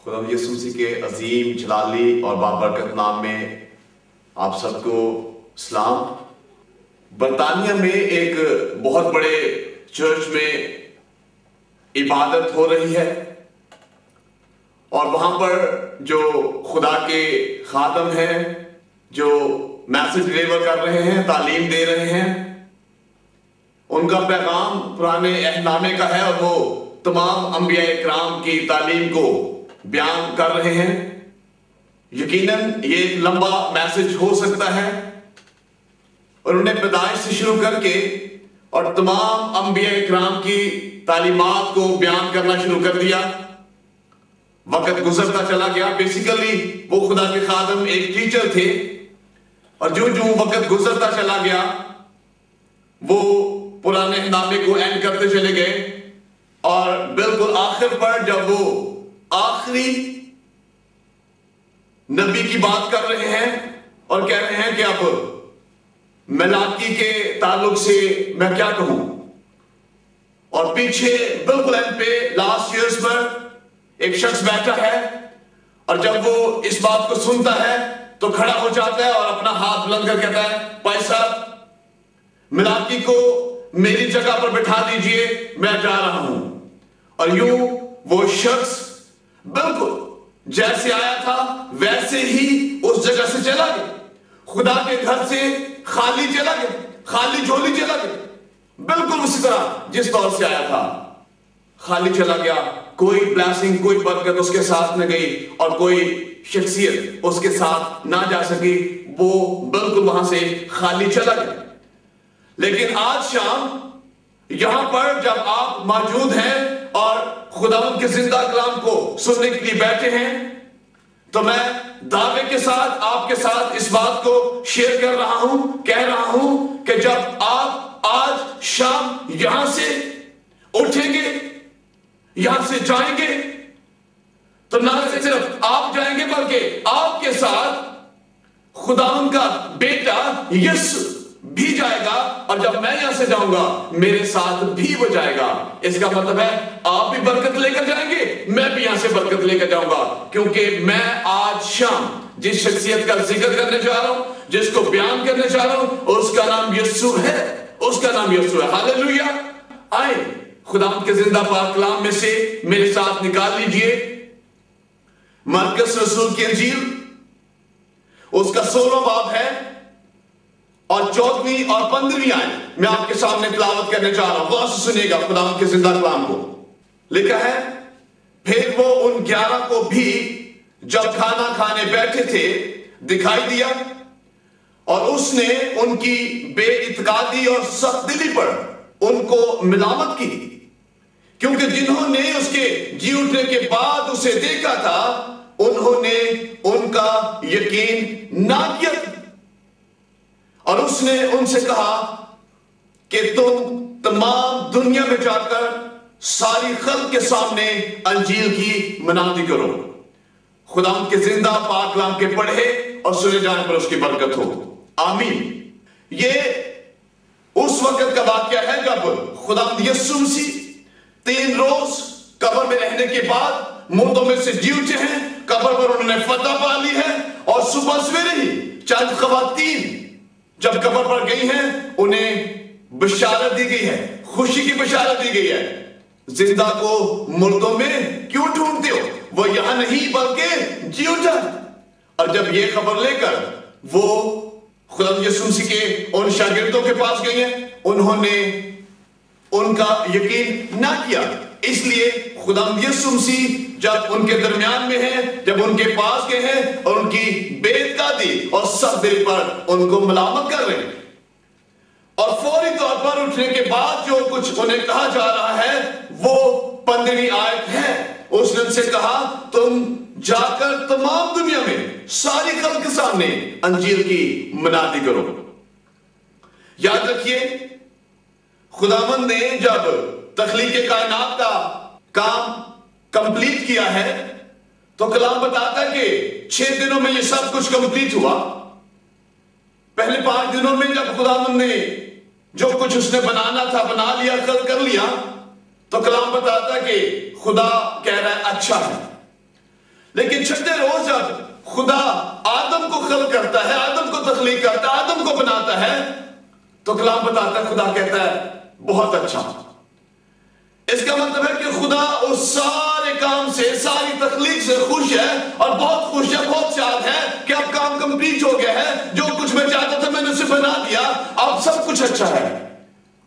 خدا یسوع مسیح کے عظیم جلالی اور بابرکت نام میں آپ سب کو سلام۔ برطانیہ میں ایک بہت بڑے چرچ میں عبادت ہو رہی ہے اور وہاں پر جو خدا کے خادم ہیں جو میسج ڈیلیور کر رہے ہیں، تعلیم دے رہے ہیں، ان کا پیغام پرانے عہد نامے کا ہے اور وہ تمام انبیاء اکرام کی تعلیم کو بیان کر رہے ہیں۔ یقیناً یہ ایک لمبا میسج ہو سکتا ہے اور انہیں پیدائش سے شروع کر کے اور تمام انبیاء اکرام کی تعلیمات کو بیان کرنا شروع کر دیا۔ وقت گزرتا چلا گیا۔ بیسیکلی وہ خدا کے خادم ایک ٹیچر تھے اور جو وقت گزرتا چلا گیا وہ پرانے نامے کو اینڈ کرتے چلے گئے اور بالکل آخر پر جب وہ آخری نبی کی بات کر رہے ہیں اور کہہ رہے ہیں کہ اب ملاکی کے تعلق سے میں کیا کہوں، اور پیچھے بالکل اینڈ پہ لاسٹ ایئرز پر ایک شخص بیٹھا ہے اور جب وہ اس بات کو سنتا ہے تو کھڑا ہو جاتا ہے اور اپنا ہاتھ بلند کر کہتا ہے، بھائی صاحب ملاکی کو میری جگہ پر بٹھا دیجئے، میں جا رہا ہوں۔ اور یوں وہ شخص بالکل جیسے آیا تھا ویسے ہی اس جگہ سے چلا گیا، خدا کے گھر سے خالی چلا گیا، خالی جھولی چلا گیا، بالکل اسی طرح جس طور سے آیا تھا خالی چلا گیا۔ کوئی بلیسنگ، کوئی برکت اس کے ساتھ نہ گئی اور کوئی شخصیت اس کے ساتھ نہ جا سکی، وہ بالکل وہاں سے خالی چلا گیا۔ لیکن آج شام یہاں پر جب آپ موجود ہیں اور خداوند کے زندہ کلام کو سننے کے لیے بیٹھے ہیں تو میں دعوے کے ساتھ آپ کے ساتھ اس بات کو شیئر کر رہا ہوں، کہہ رہا ہوں کہ جب آپ آج شام یہاں سے اٹھیں گے، یہاں سے جائیں گے تو نہ صرف آپ جائیں گے بلکہ آپ کے ساتھ خداوند کا بیٹا یسوع بھی جائے گا، اور جب میں یہاں سے جاؤں گا میرے ساتھ بھی وہ جائے گا۔ اس کا مطلب ہے آپ بھی برکت لے کر جائیں گے، میں بھی یہاں سے برکت لے کر جاؤں گا، کیونکہ میں آج شام جس شخصیت کا ذکر کرنے جا رہا ہوں، جس کو بیان کرنے جا رہا ہوں، اس کا نام یسوع ہے، اس کا نام یسوع ہے۔ ہاللیلویہ۔ آئے خداوند کے زندہ پاک کلام میں سے میرے ساتھ نکال لیجئے مرکز رسول کی انجیل، اس کا 16واں باب ہے اور 14ویں اور 15ویں آیت میں آپ کے سامنے تلاوت کرنے جا رہا ہوں۔ غور سے سنیے گا خداوند کے زندہ کلام کو۔ لکھا ہے، پھر وہ ان 11 کو بھی جب کھانا کھانے بیٹھے تھے دکھائی دیا، اور اس نے ان کی بے اعتقادی اور سخت دلی پر ان کو ملامت کی، کیونکہ جنہوں نے اس کے جی اٹھنے کے بعد اسے دیکھا تھا انہوں نے ان کا یقین نہ کیا تھا۔ اور اس نے ان سے کہا کہ تم تمام دنیا میں جا کر ساری خلق کے سامنے انجیل کی منادی کرو۔ خداوند کے زندہ پاک کلام کے پڑھے اور سنے جانے پر اس کی برکت ہو، آمین۔ یہ اس وقت کا واقعہ ہے جب خداوند یسوع مسیح 3 روز قبر میں رہنے کے بعد مردوں میں سے جی اٹھے ہیں، قبر پر انہوں نے فتح پا لی ہے، اور صبح سویرے ہی چند خواتین جب قبر پر گئی ہیں انہیں بشارت دی گئی ہے، خوشی کی بشارت دی گئی ہے۔ زندہ کو مردوں میں کیوں ڈھونڈتے ہو، وہ یہاں نہیں بلکہ جی اٹھا۔ اور جب یہ خبر لے کر وہ خدا یسوع مسیح کے ان شاگردوں کے پاس گئی ہیں، انہوں نے ان کا یقین نہ کیا۔ اس لیے خدا یسوع مسیح جب ان کے درمیان میں ہیں، جب ان کے پاس گئے ہیں اور ان کی بے اعتقادی اور سخت دل پر ان کو ملامت کر رہے ہیں، اور فوری طور پر اٹھنے کے بعد جو کچھ انہیں کہا جا رہا ہے وہ 15ویں آیت ہے۔ اس نے ان سے کہا تم جا کر تمام دنیا میں ساری خلق کے سامنے انجیل کی منادی کرو۔ یاد رکھیے خداوند نے جب تخلیق کائنات کا کام کمپلیٹ کیا ہے تو کلام بتاتا ہے کہ 6 دنوں میں یہ سب کچھ کمپلیٹ ہوا۔ پہلے 5 دنوں میں جب خداوند نے جو کچھ اس نے بنانا تھا بنا لیا، خلق کر لیا، تو کلام بتاتا ہے کہ خدا کہہ رہا ہے اچھا ہے۔ لیکن چھٹے روز جب خدا آدم کو خلق کرتا ہے، آدم کو تخلیق کرتا ہے، آدم کو بناتا ہے، تو کلام بتاتا ہے، خدا کہتا ہے بہت اچھا۔ اس کا مطلب ہے کہ خدا اس سارے کام سے، ساری تخلیق سے خوش ہے، اور بہت خوش ہے، بہت شاد ہے کہ اب کام کمپلیٹ ہو گیا ہے، جو کچھ میں چاہتا تھا میں نے اسے بنا دیا، اب سب کچھ اچھا ہے۔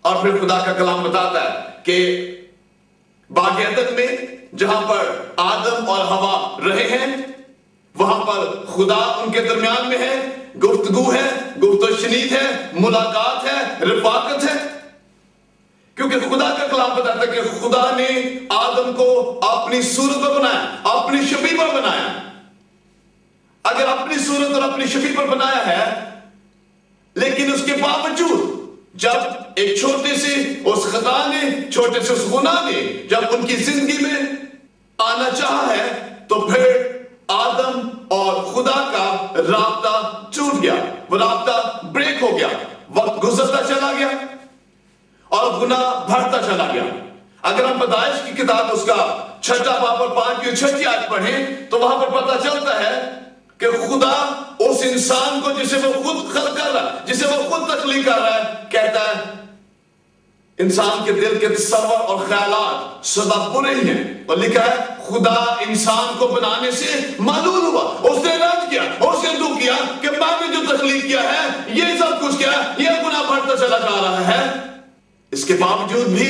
اور پھر خدا کا کلام بتاتا ہے کہ باغ عدن میں جہاں پر آدم اور ہوا رہے ہیں، وہاں پر خدا ان کے درمیان میں ہے، گفتگو ہے، گفت و شنید ہے، ملاقات ہے، رفاقت ہے، کیونکہ خدا کا کلام بتاتا ہے کہ خدا نے آدم کو اپنی صورت پر بنایا، اپنی شبیہ پر بنایا۔ اگر اپنی صورت اور اپنی شبیہ پر بنایا ہے، لیکن اس کے باوجود جب ایک چھوٹے سے اس خطا نے، چھوٹے سے اس گناہ نے جب ان کی زندگی میں آنا چاہا ہے، تو پھر آدم اور خدا کا رابطہ ٹوٹ گیا، وہ رابطہ بریک ہو گیا، وقت گزرتا چلا گیا اور گناہ بڑھتا چلا گیا۔ اگر ہم پیدائش کی کتاب اس کا 6 باب اور 5 آیت پڑھیں تو وہاں پر پتہ چلتا ہے کہ خدا اس انسان کو جسے وہ خود خلق کر رہا ہے، جسے وہ خود تخلیق کر رہا ہے، کہتا ہے انسان کے دل کے تصور اور خیالات سدا برے ہی ہیں، اور لکھا ہے خدا انسان کو بنانے سے ملول ہوا، اس نے رنج کیا، اس نے دکھ کیا کہ میں نے جو تخلیق کیا ہے، یہ سب کچھ کیا ہے، یہ گناہ بڑھتا چلا جا رہا ہے۔ اس کے باوجود بھی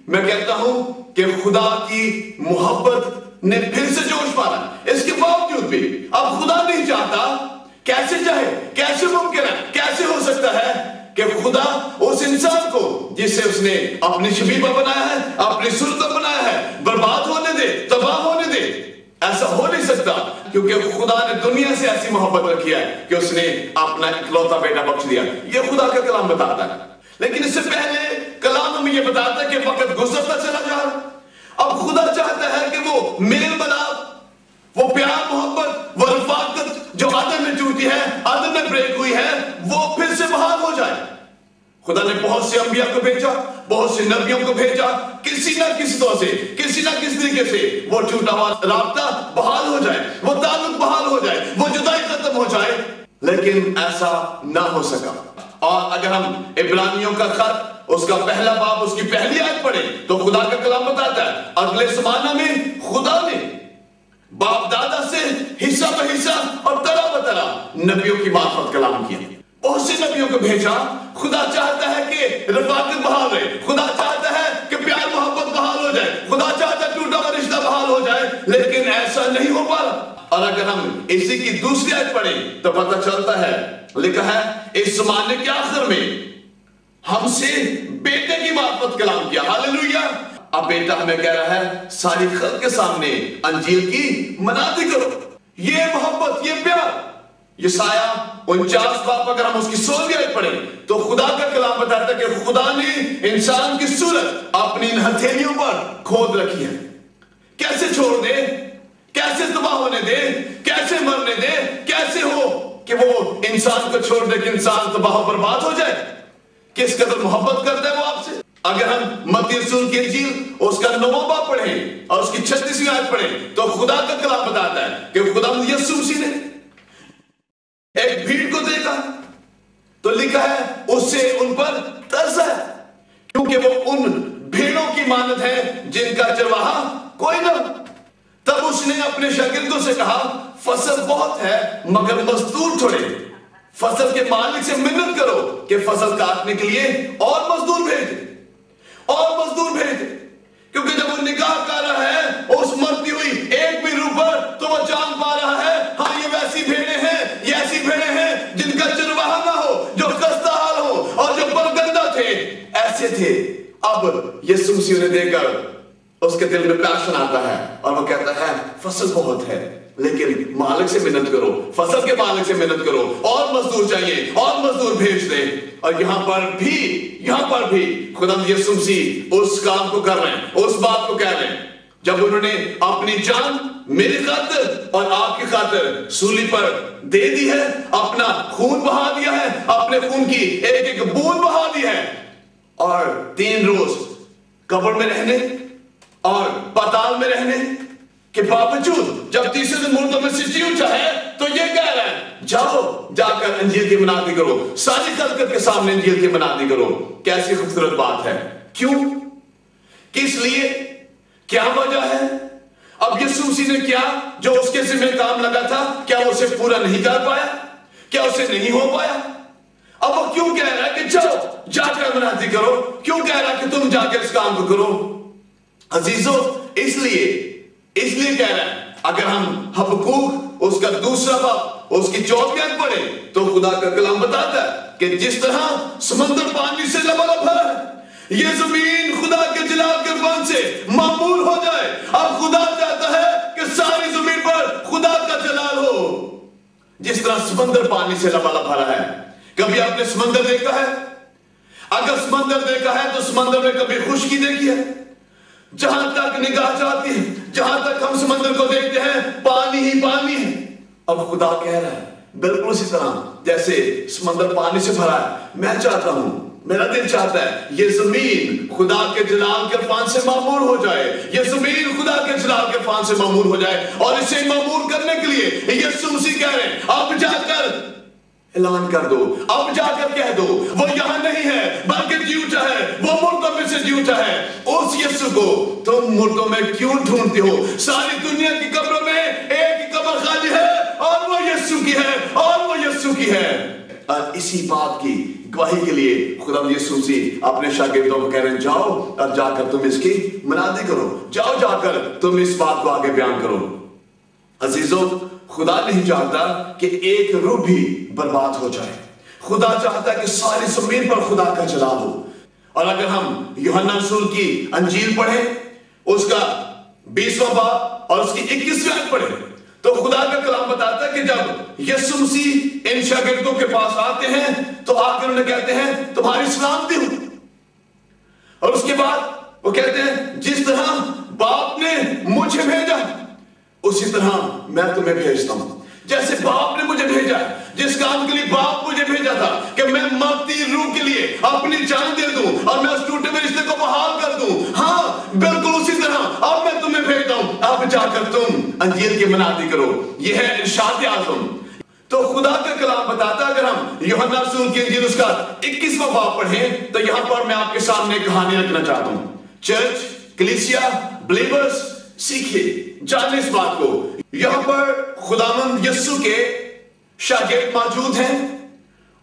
میں کہتا ہوں کہ خدا کی محبت نے پھر سے جوش پالا، اس کے باوجود بھی اب خدا نہیں چاہتا، کیسے چاہے، کیسے ممکن ہے، کیسے ہو سکتا ہے کہ خدا اس انسان کو جسے اس نے اپنی شبیہ پر بنایا ہے، اپنی صورت پر بنایا ہے، برباد ہونے دے، تباہ ہونے دے؟ ایسا ہو نہیں سکتا، کیونکہ خدا نے دنیا سے ایسی محبت رکھی ہے کہ اس نے اپنا اکلوتا بیٹا بخش دیا۔ یہ خدا کا کلام بتاتا ہے۔ لیکن اس سے پہلے کلام ہمیں یہ بتاتا ہے کہ وقت گزرتا چلا جا رہا، اب خدا چاہتا ہے کہ وہ میل ملاپ، وہ پیار محبت، وہ رفاقت جو عدن میں ٹوٹی ہے، عدن میں بریک ہوئی ہے، وہ پھر سے بحال ہو جائے۔ خدا نے بہت سے انبیاء کو بھیجا، بہت سے نبیوں کو بھیجا، کسی نہ کسی طور سے، کسی نہ کسی طریقے سے وہ ٹوٹا ہوا رابطہ بحال ہو جائے، وہ تعلق بحال ہو جائے، وہ جدائی ختم ہو جائے، لیکن ایسا نہ ہو سکا۔ اور اگر ہم عبرانیوں کا خط اس کا 1 باب اس کی پہلی آیت پڑھیں تو خدا کا کلام بتاتا ہے اگلے زمانہ میں خدا نے باپ دادا سے حصہ بہ حصہ اور طرح بطرح نبیوں کی معرفت کلام کیا، بہت سے نبیوں کو بھیجا۔ خدا چاہتا ہے کہ رفاقت بحال رہے، خدا چاہتا ہے کہ پیار محبت بحال ہو جائے، خدا چاہتا ہے ٹوٹا ہوا رشتہ بحال ہو جائے، لیکن ایسا نہیں ہو پا رہا۔ اور اگر ہم اسی کی دوسری آیت پڑھیں تو پتہ چلتا ہے، لکھا ہے اس زمانے کے آخر میں ہم سے بیٹے کی معرفت کلام کیا۔ ہاللیلویہ۔ اب بیٹا ہمیں کہہ رہا ہے ساری خلق کے سامنے انجیل کی منادی کرو، یہ محبت، یہ پیار۔ یسایہ 49 باب اگر ہم اس کی 16ویں آیت پڑھیں تو خدا کا کلام بتاتا ہے کہ خدا نے انسان کی صورت اپنی ان ہتھیلیوں پر کھود رکھی ہے۔ کیسے چھوڑ دے، کیسے تباہ ہونے دے، کیسے مرنے دے، کیسے ہو کہ وہ انسان کو چھوڑ دے کہ انسان تباہ و برباد ہو جائے؟ کس قدر محبت کرتا ہے وہ آپ سے۔ اگر ہم متی رسول کی انجیل اس کا 9واں باب پڑھیں اور اس کی 36ویں آیت پڑھیں تو خدا کا کلام بتاتا ہے کہ خدا یسوع مسیح نے ایک بھیڑ کو دیکھا تو لکھا ہے اس سے ان پر ترس ہے، کیونکہ وہ ان بھیڑوں کی مانند ہے جن کا چرواہا کوئی نہ۔ تب اس نے اپنے شاگردوں سے کہا فصل بہت ہے مگر مزدور تھوڑے، فصل کے مالک سے منت کرو کہ فصل کاٹنے کے لیے اور مزدور بھیج دے، اور مزدور بھیج دے، کیونکہ جب وہ نگاہ کر رہا ہے اس مرتی ہوئی ایک بھی روح پر تو وہ جان پا رہا ہے ہاں یہ ویسی بھیڑیں ہیں، یہ ایسی بھیڑیں ہیں جن کا چرواہا نہ ہو، جو خستہ حال ہو اور جو پرگندہ تھے، ایسے تھے۔ اب یسوع مسیح نے دیکھ کر اس کے دل میں پیشن آتا ہے اور وہ کہتا ہے فصل بہت ہے لیکن مالک سے منت کرو، فصل کے مالک سے منت کرو، اور مزدور چاہیے، اور مزدور بھیج دیں۔ اور یہاں پر بھی خدا یسوع مسیح اس کام کو کر رہے ہیں، اس بات کو کہہ رہے ہیں جب انہوں نے اپنی جان میری خاطر اور آپ کی خاطر سولی پر دے دی ہے، اپنا خون بہا دیا ہے، اپنے خون کی ایک ایک بوند بہا دی ہے، اور 3 روز قبر میں رہنے اور پتال میں رہنے کے باوجود جب تیسرے دن مردوں میں سے جی اٹھا ہے تو یہ کہہ رہا ہے جاؤ جا کر انجیل کی منادی کرو، ساری خلقت کے سامنے انجیل کی منادی کرو۔ کیسی خوبصورت بات ہے۔ کیوں؟ کس لیے؟ کیا وجہ ہے؟ اب یسوع مسیح نے کیا جو اس کے ذمہ کام لگا تھا، کیا اسے پورا نہیں کر پایا؟ کیا اسے نہیں ہو پایا؟ اب وہ کیوں کہہ رہا ہے کہ جاؤ جا کر منادی کرو؟ کیوں کہہ رہا ہے کہ تم جا کر اس کام کو کرو؟ عزیزو، اس لیے کہہ رہا ہے۔ اگر ہم حبقوق اس کا دوسرا باب اس کی 4 پڑھیں تو خدا کا کلام بتاتا ہے کہ جس طرح سمندر پانی سے لبالب بھرا ہے، یہ زمین خدا کے جلال کے فن سے معمور ہو جائے۔ اب خدا چاہتا ہے کہ ساری زمین پر خدا کا جلال ہو، جس طرح سمندر پانی سے لبالب بھرا ہے۔ کبھی آپ نے سمندر دیکھا ہے؟ اگر سمندر دیکھا ہے تو سمندر میں کبھی خشکی دیکھی ہے؟ جہاں تک نگاہ جاتی ہے، جہاں تک ہم سمندر کو دیکھتے ہیں، پانی ہی پانی ہے۔ اب خدا کہہ رہا ہے بالکل اسی طرح جیسے سمندر پانی سے بھرا ہے، میں چاہتا ہوں، میرا دل چاہتا ہے یہ زمین خدا کے جلال کے فان سے معمور ہو جائے، یہ زمین خدا کے جلال کے فان سے معمور ہو جائے۔ اور اسے معمور کرنے کے لیے یسوع مسیح کہہ رہے ہیں اب جا کر اعلان کر دو، اب جا کر کہہ دو وہ یہاں نہیں ہے بلکہ جی اٹھا ہے، وہ مردوں میں سے جی اٹھا ہے۔ اس یسوع کو تم مردوں میں کیوں ڈھونڈتے ہو؟ ساری دنیا کی قبروں میں ایک ہی قبر خالی ہے اور وہ یسوع کی ہے، اور وہ یسوع کی ہے۔ اور اسی بات کی گواہی کے لیے خدا یسوع مسیح اپنے شاگردوں کو کہہ رہے ہیں جاؤ اور جا کر تم اس کی منادی کرو، جاؤ جا کر تم اس بات کو آگے بیان کرو۔ عزیزو، خدا نہیں چاہتا کہ ایک روح بھی برباد ہو جائے، خدا چاہتا ہے کہ ساری زمین پر خدا کا جلال ہو۔ اور اگر ہم یوحنا رسول کی انجیل پڑھیں، اس کا 20واں باب اور اس کی 21ویں آیت پڑھیں تو خدا کا کلام بتاتا ہے کہ جب یسوع مسیح ان شاگردوں کے پاس آتے ہیں تو آ کر انہیں کہتے ہیں تمہاری سلامتی ہو، اور اس کے بعد وہ کہتے ہیں جس طرح باپ نے مجھے بھیجا اسی طرح میں تمہیں بھیجتا ہوں۔ جیسے باپ نے مجھے بھیجا ہے، جس کام کے لیے باپ مجھے بھیجا تھا کہ میں مرتی روح کے لیے اپنی جان دے دوں اور میں اس ٹوٹے ہوئے رشتے کو بحال کر دوں، ہاں بالکل اسی طرح اب میں تمہیں بھیجتا ہوں، اب جا کر تم انجیل کی منادی کرو۔ یہ ہے ارشاد اعظم۔ تو خدا کا کلام بتاتا ہے، اگر ہم یوحنا رسول کی انجیل اس کا 21واں باب پڑھیں تو یہاں پر میں آپ کے سامنے کہانی رکھنا چاہتا ہوں۔ چرچ، کلیسیا، بلیورز، سیکھے جانیں اس بات کو، یہاں پر خداوند یسوع کے شاگرد موجود ہیں،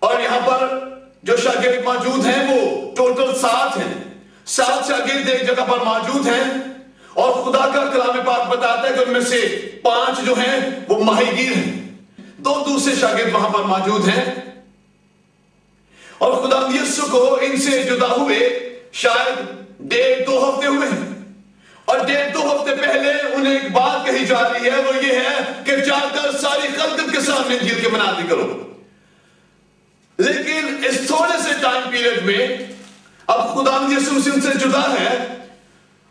اور یہاں پر جو شاگرد موجود ہیں وہ ٹوٹل 7 ہیں۔ 7 شاگرد ایک جگہ پر موجود ہیں، اور خدا کا کلام پاک بتاتا ہے کہ ان میں سے 5 جو ہیں وہ ماہی گیر ہیں، 2 دوسرے شاگرد وہاں پر موجود ہیں۔ اور خداوند یسوع کو ان سے جدا ہوئے شاید 1.5-2 ہفتے ہوئے ہیں، اور 1.5-2 ہفتے پہلے انہیں ایک بات کہی جا رہی ہے، وہ یہ ہے کہ جا کر ساری خلقت کے سامنے انجیل کی منادی کرو۔ لیکن اس تھوڑے سے ٹائم پیریڈ میں اب خداوند یسوع مسیح ان سے جدا ہے،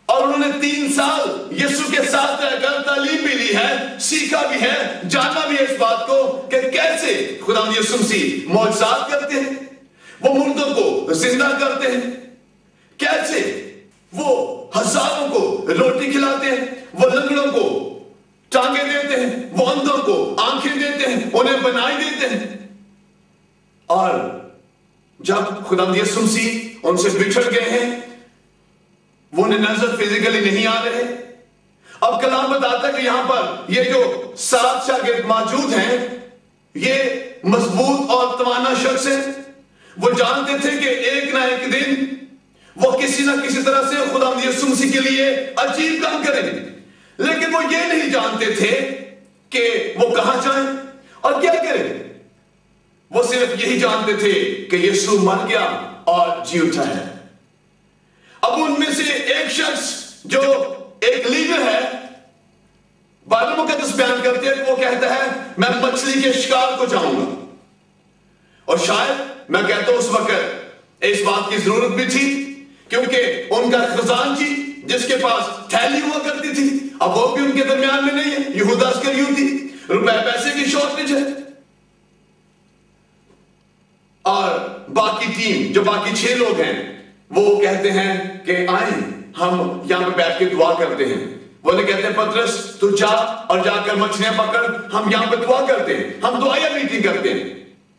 اور انہوں نے 3 سال یسوع کے ساتھ رہ کر تعلیم بھی لی ہے، سیکھا بھی ہے، جانا بھی ہے اس بات کو کہ کیسے خداوند یسوع مسیح معجزات کرتے ہیں، وہ مردوں کو زندہ کرتے ہیں، کیسے وہ ہزاروں کو روٹی کھلاتے ہیں، وہ لنگڑوں کو ٹانگیں دیتے ہیں، وہ اندھوں کو آنکھیں دیتے ہیں، انہیں بنائی دیتے ہیں۔ اور جب خداوند یسوع مسیح ان سے بچھڑ گئے ہیں، وہ انہیں نظر فزیکلی نہیں آ رہے، اب کلام بتاتا ہے کہ یہاں پر یہ جو 7 شاگرد موجود ہیں یہ مضبوط اور توانا شخص ہیں، وہ جانتے تھے کہ ایک نہ ایک دن وہ کسی نہ کسی طرح سے خداوند یسوع مسیح کے لیے عجیب کام کریں گے، لیکن وہ یہ نہیں جانتے تھے کہ وہ کہاں جائیں اور کیا کریں۔ وہ صرف یہی جانتے تھے کہ یسوع مر گیا اور جی اٹھا ہے۔ اب ان میں سے ایک شخص جو ایک لیڈر ہے، بائبل مقدس بیان کرتے ہیں کہ وہ کہتا ہے میں مچھلی کے شکار کو جاؤں گا، اور شاید میں کہتا ہوں اس وقت اس بات کی ضرورت بھی تھی، کیونکہ ان کا خزانچی جس کے پاس تھیلی ہوا کرتی تھی اب وہ بھی ان کے درمیان میں نہیں ہے، یہودا اسکریوتی، روپے پیسے کی شارٹیج ہے، اور باقی ٹیم جو باقی 6 لوگ ہیں وہ کہتے ہیں کہ آئیں ہم یہاں پہ بیٹھ کے دعا کرتے ہیں، وہ نے کہتے ہیں پترس تو جا اور جا کر مچھلیاں پکڑ، ہم یہاں پہ دعا کرتے ہیں، ہم دعائیہ میٹنگ کرتے ہیں۔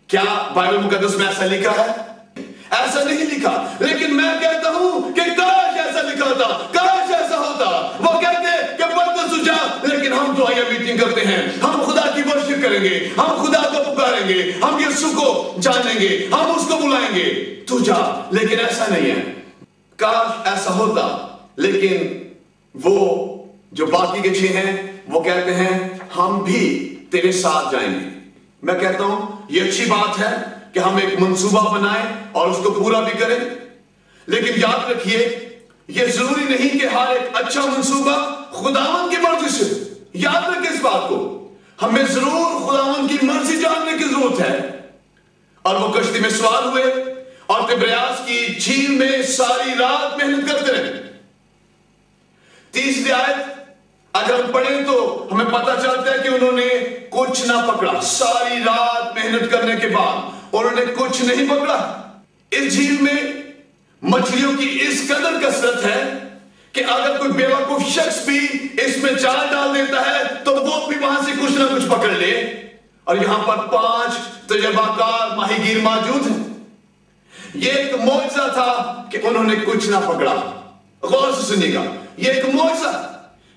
کیا بائبل مقدس میں ایسا لکھا ہے؟ ایسا نہیں لکھا، لیکن میں کہتا ہوں کہ کاش ایسا لکھا ہوتا، کاش ایسا ہوتا۔ وہ کہتے ہیں کہ پترس تو جا، لیکن ہم دعائیہ میٹنگ کرتے ہیں، ہم خدا کی ورشپ کریں گے، ہم خدا کو پکاریں گے، ہم یسوع کو جانیں گے، ہم اس کو بلائیں گے، تو جا۔ لیکن ایسا نہیں ہے۔ کاش ایسا ہوتا، لیکن وہ جو باقی کے 6 ہیں وہ کہتے ہیں ہم بھی تیرے ساتھ جائیں گے۔ میں کہتا ہوں یہ اچھی بات ہے کہ ہم ایک منصوبہ بنائیں اور اس کو پورا بھی کریں، لیکن یاد رکھیے یہ ضروری نہیں کہ ہر ایک اچھا منصوبہ خداوند کی مرضی سے۔ یاد رکھیں اس بات کو، ہمیں ضرور خداوند کی مرضی جاننے کی ضرورت ہے۔ اور وہ کشتی میں سوار ہوئے اور تبریاس کی جھیل میں ساری رات محنت کرتے رہے۔ 30 آیت اگر ہم پڑھیں تو ہمیں پتہ چلتا ہے کہ انہوں نے کچھ نہ پکڑا۔ ساری رات محنت کرنے کے بعد انہوں نے کچھ نہیں پکڑا۔ اس جھیل میں مچھلیوں کی اس قدر کثرت ہے کہ اگر کوئی بیوقوف شخص بھی اس میں جال ڈال دیتا ہے تو وہ بھی وہاں سے کچھ نہ کچھ پکڑ لے۔ اور یہاں پر 5 تجربہ کار ماہی گیر موجود ہیں۔ یہ ایک معجزہ تھا کہ انہوں نے کچھ نہ پکڑا۔ غور سے سنیے گا، یہ ایک معجزہ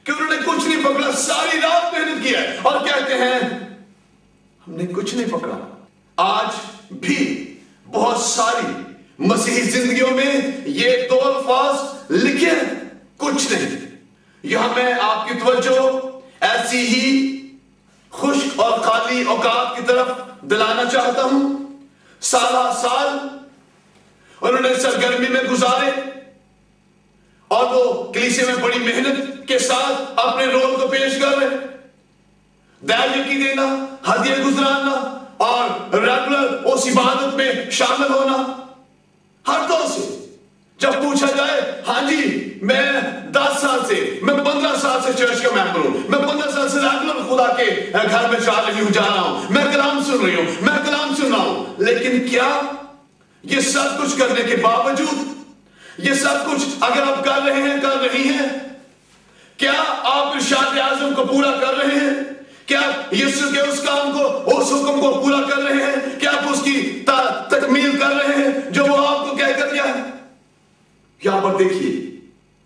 کہ انہوں نے کچھ نہیں پکڑا، ساری رات محنت کی ہے اور کہتے ہیں ہم نے کچھ نہیں پکڑا۔ آج بھی بہت ساری مسیحی زندگیوں میں یہ 2 الفاظ لکھے ہیں، کچھ نہیں۔ یہاں میں آپ کی توجہ ایسی ہی خشک اور خالی اوقات کی طرف دلانا چاہتا ہوں۔ سالہ سال انہوں نے سرگرمی میں گزارے اور وہ کلیسے میں بڑی محنت کے ساتھ اپنے رول کو پیش کر رہے، دعائیہ کی دینا، ہدیے گزرانا اور ریگولر اس عبادت میں شامل ہونا۔ ہر طور سے جب پوچھا جائے ہاں جی میں 10 سال سے، میں 15 سال سے چرچ کا ممبر ہوں، میں 15 سال سے ریگولر خدا کے گھر میں جا رہا ہوں، میں کلام سن رہی ہوں، میں کلام سن رہا ہوں، لیکن کیا یہ سب کچھ کرنے کے باوجود، یہ سب کچھ اگر آپ کر رہے ہیں، کر رہی ہیں، کیا آپ ارشاد اعظم کو پورا کر رہے ہیں؟ کیا یسوع کے اس کام کو، اس حکم کو پورا کر رہے ہیں؟ کیا آپ اس کی تکمیل کر رہے ہیں جو وہ آپ کو کہہ کر گیا ہے؟ یہاں پر دیکھیے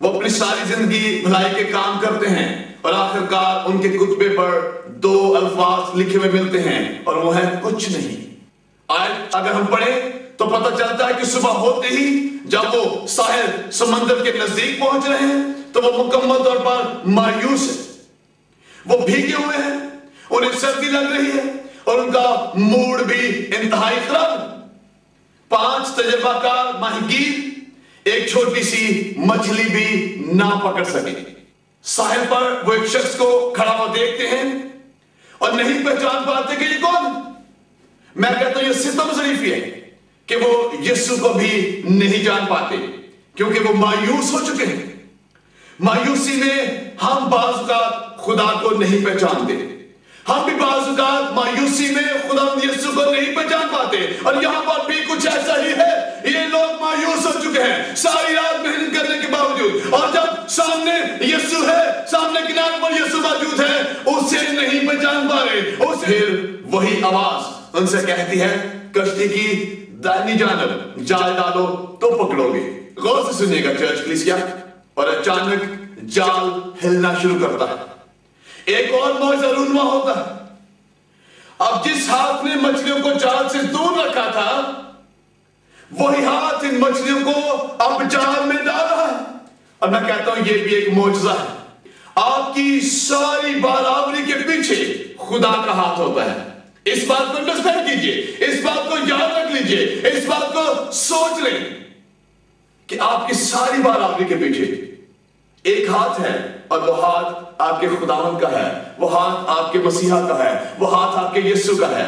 وہ اپنی ساری زندگی بھلائی کے کام کرتے ہیں اور آخر کار ان کے کتبے پر 2 الفاظ لکھے ہوئے ملتے ہیں اور وہ ہے کچھ نہیں۔ آیت اگر ہم پڑھیں تو پتہ چلتا ہے کہ صبح ہوتے ہی جب وہ ساحل سمندر کے نزدیک پہنچ رہے ہیں تو وہ مکمل طور پر مایوس ہیں، وہ بھیگے ہوئے ہیں، انہیں سردی لگ رہی ہے اور ان کا موڈ بھی انتہائی خراب ہے۔ 5 تجربہ کار ماہی گیر ایک چھوٹی سی مچھلی بھی نہ پکڑ سکے۔ ساحل پر وہ ایک شخص کو کھڑا ہوا دیکھتے ہیں اور نہیں پہچان پاتے کہ یہ کون؟ میں کہتا ہوں یہ ستم ظریفی ہے کہ وہ یسوع کو بھی نہیں جان پاتے کیونکہ وہ مایوس ہو چکے ہیں۔ مایوسی میں ہم بعض اوقات خدا کو نہیں پہچانتے، ہم بھی بعض اوقات مایوسی میں خدا یسوع کو نہیں پہچان پاتے، اور یہاں پر بھی کچھ ایسا ہی ہے۔ یہ لوگ مایوس ہو چکے ہیں ساری رات محنت کرنے کے باوجود، اور جب سامنے یسوع ہے، سامنے کنارے پر یسوع موجود ہے، اسے نہیں پہچان پا رہے۔ پھر وہی آواز ان سے کہتی ہے کشتی کی دائنی جانب جال ڈالو تو پکڑو گے۔ غور سے سنیے گا چرچ کلیسیا، اور اچانک جال ہلنا شروع کرتا ہے، ایک اور معجزہ رونما ہوتا ہے۔ اب جس ہاتھ نے مچھلیوں کو جال سے دور رکھا تھا وہی ہاتھ ان مچھلیوں کو اب جال میں ڈال رہا ہے، اور میں کہتا ہوں یہ بھی ایک معجزہ ہے۔ آپ کی ساری باراوری کے پیچھے خدا کا ہاتھ ہوتا ہے۔ اس بات کو انڈرسٹینڈ کیجئے، اس بات کو یاد رکھ لیجئے، اس بات کو سوچ لیں کہ آپ کی ساری باراوری کے پیچھے ایک ہاتھ ہے، اور وہ ہاتھ آپ کے خداوند کا ہے، وہ ہاتھ آپ کے مسیحا کا ہے، وہ ہاتھ آپ کے یسوع کا ہے۔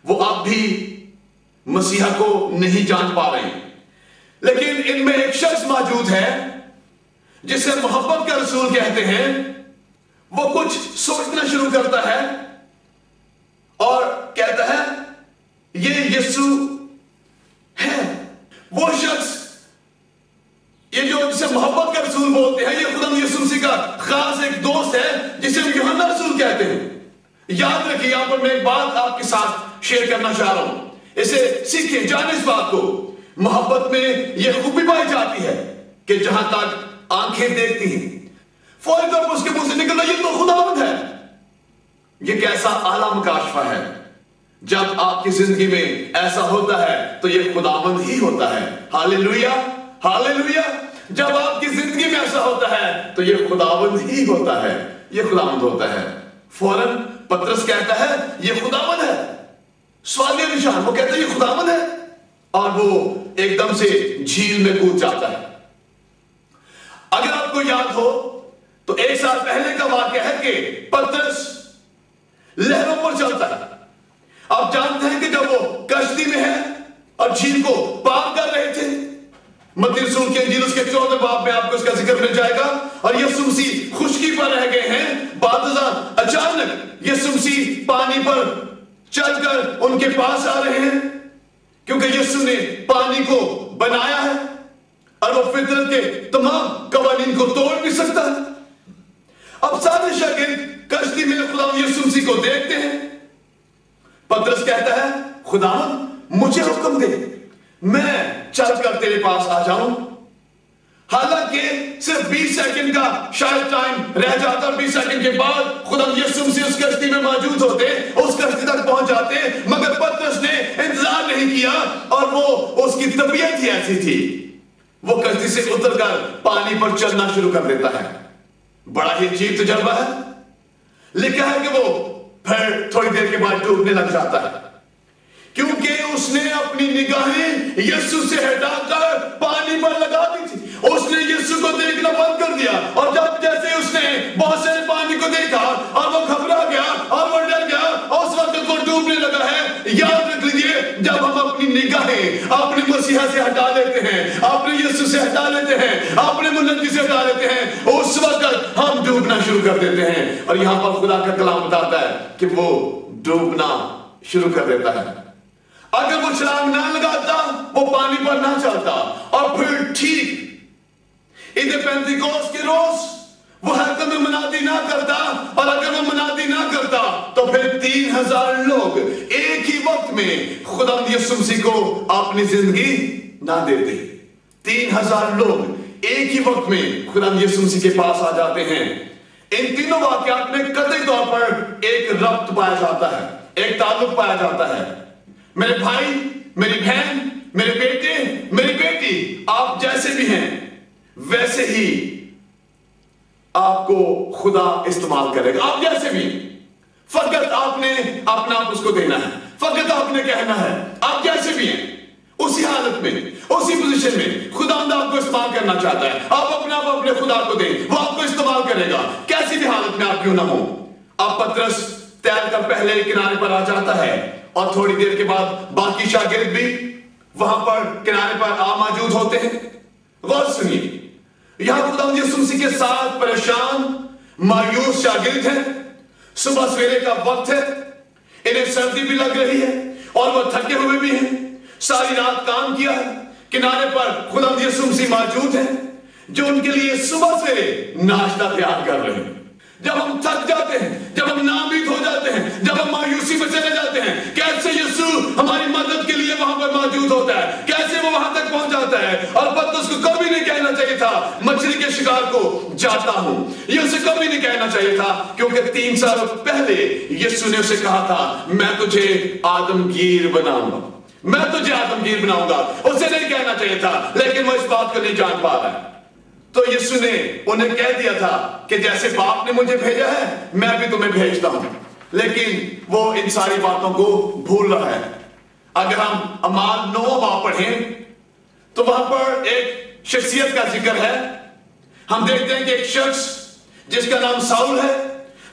وہ آپ بھی مسیحا کو نہیں جان پا رہے ہیں، لیکن ان میں ایک شخص موجود ہے جسے محبت کا رسول کہتے ہیں۔ وہ کچھ سوچنا شروع کرتا ہے اور کہتا ہے یہ یسوع ہے، وہ شخص، یہ جو جسے محبت کا رسول بولتے ہیں، یہ خدا یسوع مسیح کا خاص ایک کہتے ہیں. یاد رکھیے یہاں پر میں ایک بات آپ کے ساتھ شیئر کرنا چاہ رہا ہوں. اسے سیکھیں, جانیں اس بات کو. محبت میں یہ خوبی پائی جاتی ہے کہ جہاں تک آنکھیں دیکھتی ہیں فوری طور پر اس کے منہ سے نکلنا یہ تو خداوند ہے. یہ کیسا اعلیٰ مکاشفہ ہے. جب آپ کی زندگی میں ایسا ہوتا ہے تو یہ خداوند ہی ہوتا ہے. ہاللیلویا, ہاللیلویا. جب آپ کی زندگی میں ایسا ہوتا ہے تو یہ خداوند ہی ہوتا ہے, یہ خداوند ہوتا ہے. فوراً پترس کہتا ہے یہ خداوند ہے. سوالیہ نشان, وہ کہتا ہے یہ خداوند ہے, اور وہ ایک دم سے جھیل میں کود جاتا ہے. اگر آپ کو یاد ہو تو ایک سال پہلے کا واقعہ ہے کہ پترس لہروں پر چلتا ہے. آپ جانتے ہیں کہ جب وہ کشتی میں ہے اور جھیل کو پار کر رہے تھے, متی رسول کی انجیل اس کے 14 باب میں آپ کو اس کا ذکر مل جائے گا, اور یسوع مسیح خشکی پر رہ گئے ہیں. بعد ازاں اچانک یسوع مسیح پانی پر چل کر ان کے پاس آ رہے ہیں, کیونکہ یسوع نے پانی کو بنایا ہے اور وہ فطرت کے تمام قوانین کو توڑ بھی سکتا ہے. اب سارے شاگرد کشتی میں خدا یسوع مسیح کو دیکھتے ہیں. پترس کہتا ہے خداوند مجھے حکم دے, میں چل کر تیرے پاس آ جاؤں. حالانکہ صرف 20 سیکنڈ کا شاید ٹائم رہ جاتا, 20 سیکنڈ کے بعد خدا یسوع مسیح اس کشتی میں موجود ہوتے, اس کشتی تک پہنچ جاتے, مگر پترس نے انتظار نہیں کیا, اور وہ اس کی طبیعت ہی ایسی تھی, وہ کشتی سے اتر کر پانی پر چلنا شروع کر دیتا ہے. بڑا ہی عجیب تجربہ ہے. لکھا ہے کہ وہ پھر تھوڑی دیر کے بعد ڈوبنے لگ جاتا ہے, کیونکہ اس نے اپنی نگاہیں یسوع سے ہٹا کر پانی پر لگا دی تھی. اس نے یسوع کو دیکھنا بند کر دیا, اور جب جیسے اس نے بہت سارے پانی کو دیکھا اور وہ گھبرا گیا اور وہ ڈر گیا, اور اس وقت وہ ڈوبنے لگا ہے. یاد رکھ لیجیے, جب ہم اپنی نگاہیں اپنے مسیحا سے ہٹا لیتے ہیں, اپنے یسوع سے ہٹا لیتے ہیں, اپنے منجی سے ہٹا لیتے ہیں, اس وقت ہم ڈوبنا شروع کر دیتے ہیں. اور یہاں پر خدا کا کلام بتاتا ہے کہ وہ ڈوبنا شروع کر دیتا ہے. اگر وہ چھلانگ نہ لگاتا وہ پانی پر نہ چلتا, اور پھر ٹھیک عید پینتیکوست کے روز وہ ہیکل میں منادی نہ کرتا, اور اگر وہ منادی نہ کرتا تو پھر 3000 لوگ ایک ہی وقت میں خداوند یسوع مسیح کو اپنی زندگی نہ دیتے. 3000 لوگ ایک ہی وقت میں خداوند یسوع مسیح کے پاس آ جاتے ہیں. ان تینوں واقعات میں قطعی طور پر ایک ربط پایا جاتا ہے, ایک تعلق پایا جاتا ہے. میرے بھائی, میری بہن, میرے بیٹے, میری بیٹی, آپ جیسے بھی ہیں ویسے ہی آپ کو خدا استعمال کرے گا. آپ جیسے بھی, فقط آپ نے اپنا آپ اس کو دینا ہے, فقط آپ نے کہنا ہے. آپ جیسے بھی ہیں اسی حالت میں, اسی پوزیشن میں خداوند آپ کو استعمال کرنا چاہتا ہے. آپ اپنا آپ اپنے خدا کو دیں, وہ آپ کو استعمال کرے گا کیسی بھی حالت میں آپ کیوں نہ ہو. اب پترس تیر کر پہلے کنارے پر آ جاتا ہے, اور تھوڑی دیر کے بعد باقی شاگرد بھی وہاں پر کنارے پر آ موجود ہوتے ہیں. غور سنیے, یہاں خداوند یسوع مسیح کے ساتھ پریشان مایوس شاگرد ہیں. صبح سویرے کا وقت ہے, انہیں سردی بھی لگ رہی ہے اور وہ تھکے ہوئے بھی ہیں, ساری رات کام کیا ہے. کنارے پر خداوند یسوع مسیح موجود ہیں جو ان کے لیے صبح سویرے ناشتہ تیار کر رہے ہیں. جب ہم تھک جاتے ہیں, جب ہم نامید ہو جاتے ہیں, جب ہم مایوسی میں چلے جاتے ہیں, کیسے یسوع ہماری مدد کے لیے وہاں پر موجود ہوتا ہے, کیسے وہ وہاں تک پہنچ جاتا ہے. اور پترس کو کبھی نہیں کہنا چاہیے تھا مچھلی کے شکار کو جاتا ہوں, یہ اسے کبھی نہیں کہنا چاہیے تھا, کیونکہ 3 سال پہلے یسوع نے اسے کہا تھا میں تجھے آدمگیر بناؤں گا, میں تجھے آدمگیر بناؤں گا. اسے نہیں کہنا چاہیے تھا, لیکن وہ اس بات کو نہیں جان پا رہا ہے. تو یسوع نے انہیں کہہ دیا تھا کہ جیسے باپ نے مجھے بھیجا ہے میں بھی تمہیں بھیجتا ہوں, لیکن وہ ان ساری باتوں کو بھول رہا ہے. اگر ہم اعمال 9 باب پڑھیں تو وہاں پر ایک شخصیت کا ذکر ہے. ہم دیکھتے ہیں کہ ایک شخص جس کا نام ساؤل ہے,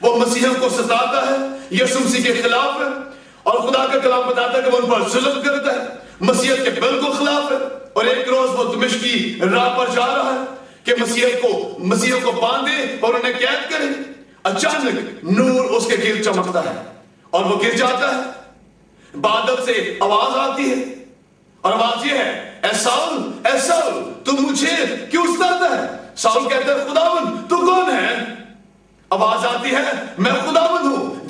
وہ مسیحیوں کو ستاتا ہے, یسوع مسیح کے خلاف ہے, اور خدا کا کلام بتاتا ہے کہ وہ ان پر ظلم کرتا ہے, مسیحیت کے بالکل خلاف ہے. اور ایک روز وہ دمشق کی راہ پر جا رہا ہے کہ مسیحیوں کو باندھے اور انہیں قید کرے. اچانک نور اس کے گرد چمکتا ہے اور وہ گر جاتا ہے. بادل سے آواز آتی ہے, اور آواز یہ ہے اے ساؤل, اے ساؤل تو مجھے کیوں ستاتا ہے. ساؤل کہتا ہے خداوند تو کون ہے. آواز آتی ہے میں خداوند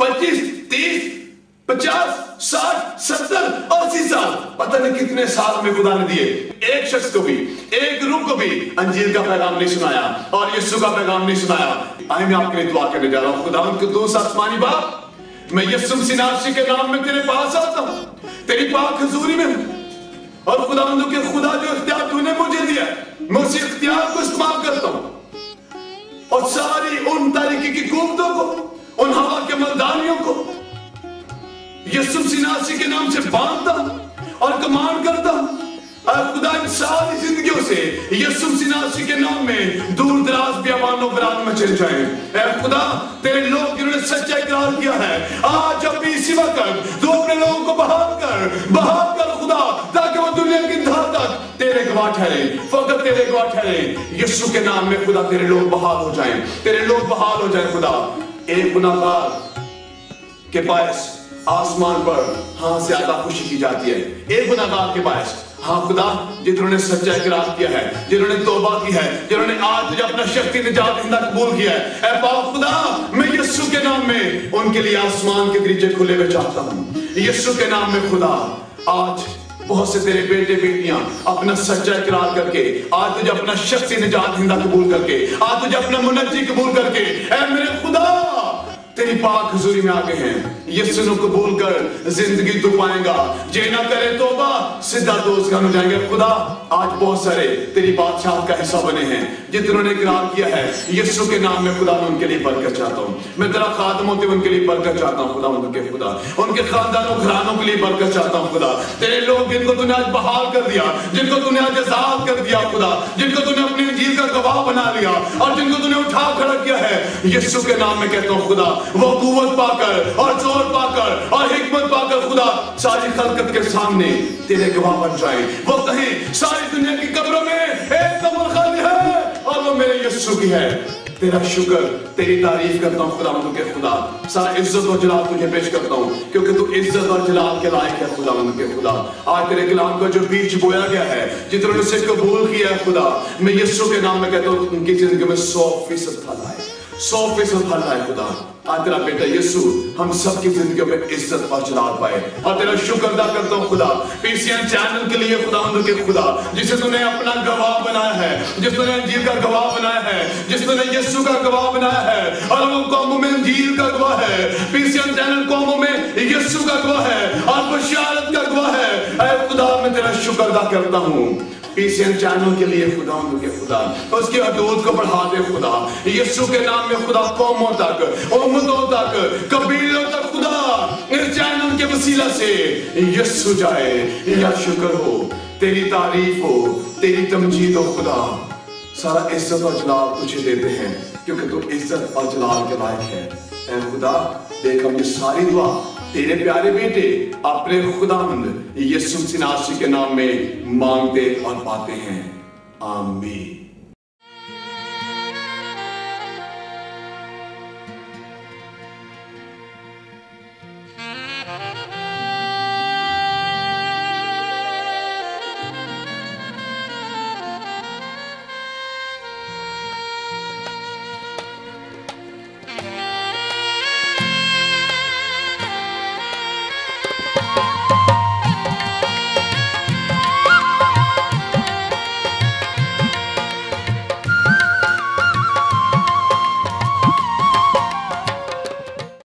25, 30, 50, 60, 70, 80 پتہ نہیں کتنے سال میں خدا نے دیے، ایک شخص کو بھی، ایک روح کو بھی انجیل کا پیغام نہیں سنایا اور یسوع کا پیغام نہیں سنایا۔ آئے میں آپ کے لیے دعا کرنے جا رہا ہوں۔ خدا ان قدوس آسمانی باپ، میں یسوع مسیح ناصری کے نام میں تیرے پاس آتا ہوں، تیری پاک حضوری میں ہوں، اور خدا ان کے خدا جو اختیار تو نے مجھے دیا میں اسی اختیار کو استعمال کرتا ہوں، اور ساری ان تاریکی کی قوتوں کو، ان ہوا کے مردانیوں کو یسوع مسیح ناصری کے نام سے باندھتا ہوں اور کمانڈ کرتا ہوں۔ اے خدا ان ساری زندگیوں سے یسوع مسیح ناصری کے نام میں دور دراز بیابان و بران میں چل جائیں۔ اے خدا تیرے لوگ جنہوں نے سچا اقرار کیا ہے، آج اب بھی اسی وقت تو اپنے لوگوں کو بحال کر خدا، تاکہ وہ دنیا کی انتہا تک تیرے گواہ ٹھہرے، فقط تیرے گواہ ٹھہرے۔ یسوع کے نام میں خدا تیرے لوگ بحال ہو جائیں، تیرے لوگ بحال ہو جائیں۔ خدا ایک گناہ گار کے باعث آسمان پر ہاں زیادہ خوشی کی جاتی ہے، ایک گناہ گار کے باعث۔ ہاں خدا جنہوں نے سچا اقرار کیا ہے، جنہوں نے توبہ کی ہے، جنہوں نے آج تجھے اپنا شخصی نجات دہندہ قبول کیا ہے، اے پاک خدا میں یسوع کے نام میں ان کے لیے آسمان کے دریچے کھلے ہوئے چاہتا ہوں۔ یسوع کے نام میں خدا آج بہت سے تیرے بیٹے بیٹیاں اپنا سچا اقرار کر کے، آج تجھے اپنا شخصی نجات دہندہ قبول کر کے، آج تجھے اپنا منجی قبول کر کے، اے میرے خدا تیری پاک حضوری میں آگے ہیں۔ یسوع کو قبول کر زندگی تو پائیں گا، جے نہ کرے توبہ سیدھا دوزخ میں جائیں گے۔ خدا آج بہت سارے تیری بادشاہت کا حصہ بنے ہیں، جنہوں نے اقرار کیا ہے یسوع کے نام میں خدا میں ان کے لیے برکت چاہتا ہوں۔ میں تیرا خادم ہوتے ہوئے ان کے لیے برکت چاہتا ہوں خدا، ان کے خاندانوں گھرانوں کے لیے برکت چاہتا ہوں خدا۔ تیرے لوگ جن کو تو نے آج بحال کر دیا، جن کو تو نے آج آزاد کر دیا خدا، جن کو تو نے اپنی انجیل کا گواہ بنا لیا اور جن کو تو نے اٹھا کھڑا کیا ہے، یسوع کے نام میں کہتا ہوں خدا وہ قوت پا کر اور زور پا کر اور حکمت پا کر خدا ساری خلقت کے سامنے تیرے گواہ بن جائیں۔ وہ کہیں ساری دنیا کی قبروں میں ایک قبر خالی ہے اور وہ میرے یسوع کی ہے۔ تیرا شکر، تیری تعریف کرتا ہوں خدا مند کے خدا، سارا عزت و جلال تجھے پیش کرتا ہوں کیونکہ تو عزت اور جلال کے لائق ہے خدا مند کے خدا۔ آج تیرے کلام کا جو بیج بویا گیا ہے، جنہوں نے اسے قبول کیا ہے خدا، میں یسوع کے نام میں کہتا ہوں ان کی زندگی میں 100% پھل آئے، 100% پھل آئے خدا۔ آج تیرا بیٹا یسوع ہم سب کی زندگیوں میں عزت اور جلال پائے، اور تیرا شکر ادا کرتا ہوں خدا پی سی این چینل کے لیے خدا مند کے خدا، جسے تو نے اپنا گواہ بنایا ہے، جس نے انجیل کا گواہ بنایا ہے، جس نے یسوع کا گواہ بنایا ہے، اور وہ قوموں میں انجیل کا گواہ ہے، پی سی این چینل قوموں میں یسوع کا گواہ ہے اور بشارت کا گواہ ہے۔ اے خدا میں تیرا شکر ادا کرتا ہوں پی سی این چینل کے لیے خدا مند کے خدا، اس کی حدود کو بڑھا دے خدا، یسوع کے نام میں خدا قوموں تک، امتوں تک، قبیلوں تک خدا اس چینل کے وسیلہ سے یسوع جائے۔ یا شکر ہو، تیری تعریف ہو، تیری تمجید ہو خدا۔ سارا عزت اور جلال تجھے دیتے ہیں کیونکہ تو عزت اور جلال کے لائق ہے۔ اے خدا دیکھ ہم یہ ساری دعا تیرے پیارے بیٹے اپنے خداوند یسوع مسیح ناصری کے نام میں مانگتے اور پاتے ہیں، آمین۔